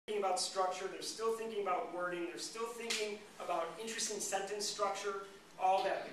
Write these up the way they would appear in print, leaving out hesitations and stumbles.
thinking about structure, they're still thinking about wording, they're still thinking about interesting sentence structure, all that.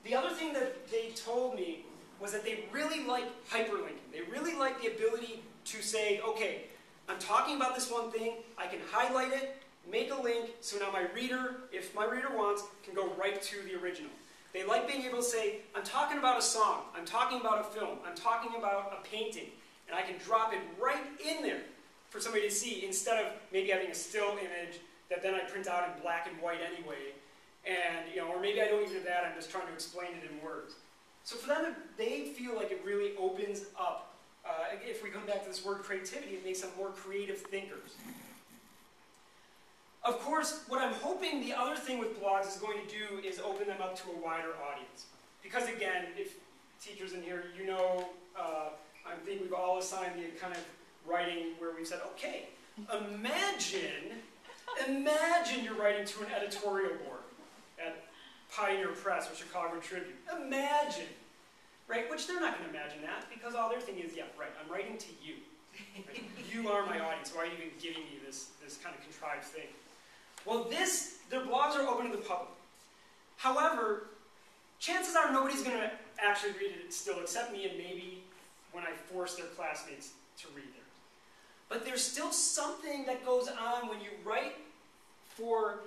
The other thing that they told me was that they really like hyperlinking. They really like the ability to say, okay, I'm talking about this one thing, I can highlight it, make a link, so now my reader, if my reader wants, can go right to the original. They like being able to say, I'm talking about a song, I'm talking about a film, I'm talking about a painting, and I can drop it right in there for somebody to see, instead of maybe having a still image that then I print out in black and white anyway, and or maybe I don't even do that, I'm just trying to explain it in words. So for them, they feel like it really opens up. If we come back to this word creativity, it makes them more creative thinkers. Of course, what I'm hoping the other thing with blogs is going to do is open them up to a wider audience. Because again, if teachers in here, I think we've all assigned the kind of writing where we've said, okay, imagine you're writing to an editorial board at Pioneer Press or Chicago Tribune. Imagine, right? Which they're not going to imagine that, because all they're thinking is, yeah, right, I'm writing to you. Right? You are my audience. Why are you even giving me this kind of contrived thing? Well, their blogs are open to the public. However, chances are nobody's going to actually read it still, except me and maybe when I force their classmates to read theirs. But there's still something that goes on when you write for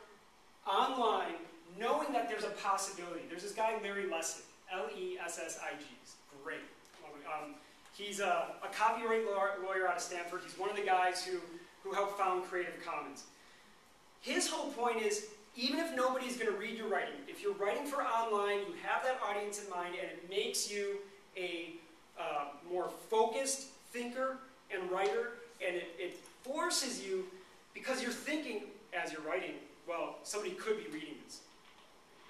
online, knowing that there's a possibility. There's this guy, Larry Lessig, L-E-S-S-I-G. He's great. He's a copyright lawyer out of Stanford. He's one of the guys who helped found Creative Commons. His whole point is, even if nobody's going to read your writing, if you're writing for online, you have that audience in mind, and it makes you a more focused thinker and writer, and it forces you, because you're thinking as you're writing, well, somebody could be reading this.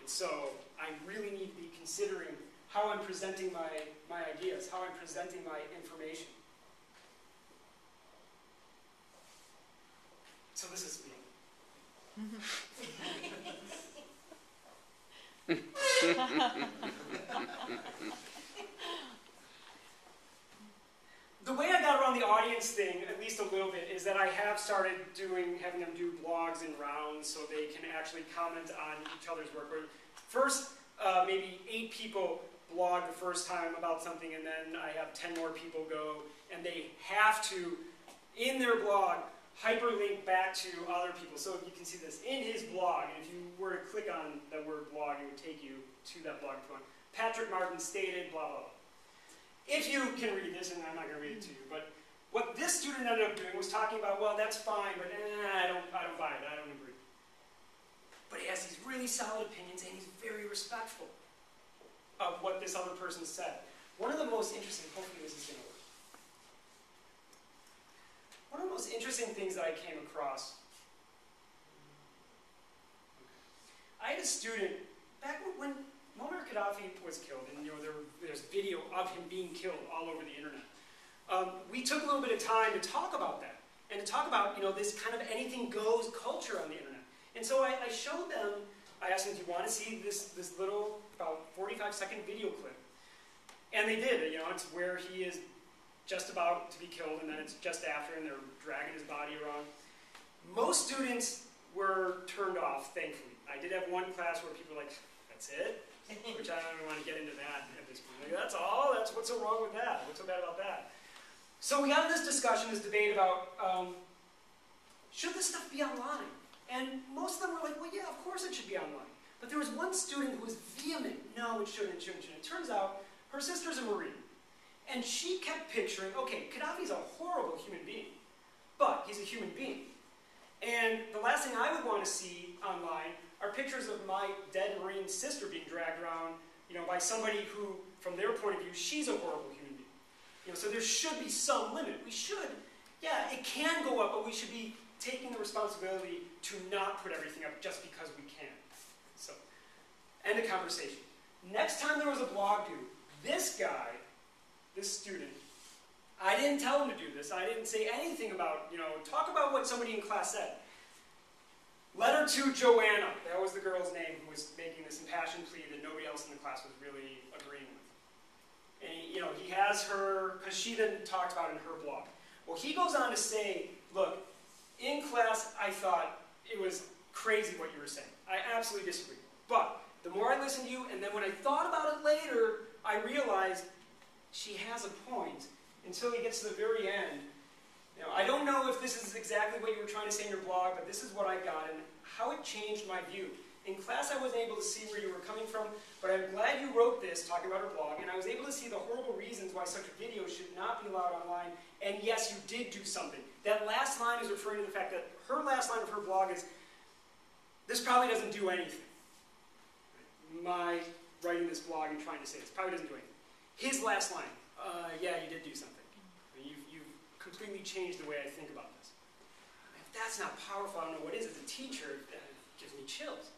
And so I really need to be considering how I'm presenting my ideas, how I'm presenting my information. So this is me. The way I got around the audience thing, at least a little bit, is that I have started having them do blogs in rounds so they can actually comment on each other's work. First, maybe 8 people blog the first time about something, and then I have 10 more people go, and they have to, in their blog, hyperlink back to other people. So you can see this in his blog, and if you were to click on the word blog, it would take you to that blog. Patrick Martin stated, blah, blah, blah. If you can read this, and I'm not going to read it to you, but what this student ended up doing was talking about, well, that's fine, but I don't buy it, I don't agree. But he has these really solid opinions, and he's very respectful of what this other person said. One of the most interesting, hopefully this is going to work. One of the most interesting things that I came across, I had a student, back when Muammar Gaddafi was killed, and there's video of him being killed all over the internet. We took a little bit of time to talk about that, and to talk about this kind of anything goes culture on the internet. And so I showed them, I asked them, do you want to see this little, about 45-second video clip? And they did. It's where he is just about to be killed, and then it's just after, and they're dragging his body around. Most students were turned off, thankfully. I did have one class where people were like, that's it? Which I don't even want to get into that at this point. Like, that's all? What's so wrong with that? What's so bad about that? So we got in this discussion, this debate about, should this stuff be online? And most of them were like, well, yeah, of course it should be online. But there was one student who was vehement, no, it shouldn't, it shouldn't, it shouldn't. It turns out, her sister's a Marine. And she kept picturing, okay, Gaddafi's a horrible human being, but he's a human being. And the last thing I would want to see online are pictures of my dead Marine sister being dragged around, by somebody who, from their point of view, she's a horrible human being. So there should be some limit. We should, yeah, it can go up, but we should be taking the responsibility to not put everything up just because we can. So, end of conversation. Next time there was a blog due, this guy, this student, I didn't tell him to do this. I didn't say anything about, talk about what somebody in class said. Letter to Joanna, that was the girl's name who was making this impassioned plea that nobody else in the class was really agreeing with. And he has her, because she then talked about it in her blog. Well, he goes on to say, look, in class, I thought it was crazy what you were saying. I absolutely disagree. But the more I listened to you, and then when I thought about it later, I realized she has a point until he gets to the very end. You know, I don't know if this is exactly what you were trying to say in your blog, but this is what I got and how it changed my view. In class, I wasn't able to see where you were coming from, but I'm glad you wrote this, talking about her blog, and I was able to see the horrible reasons why such a video should not be allowed online, and yes, you did do something. That last line is referring to the fact that her last line of her blog is, this probably doesn't do anything. My writing this blog and trying to say this probably doesn't do anything. His last line, yeah, you did do something. You've completely changed the way I think about this. If that's not powerful, I don't know what is. As a teacher, it gives me chills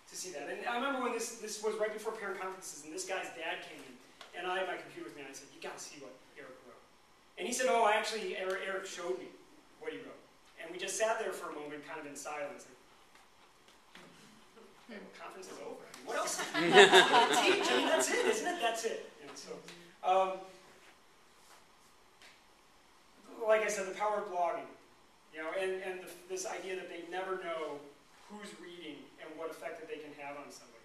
to see that. And I remember when this was right before parent conferences, and this guy's dad came in, and I had my computer with me, and I said, you got to see what Eric wrote. And he said, oh, actually, Eric showed me what he wrote. And we just sat there for a moment, kind of in silence. And, okay, well, conference is over. What else? Teach. I mean, that's it, isn't it? That's it. You know, so, like I said, the power of blogging, you know, and this idea that they never know who's reading and what effect that they can have on somebody.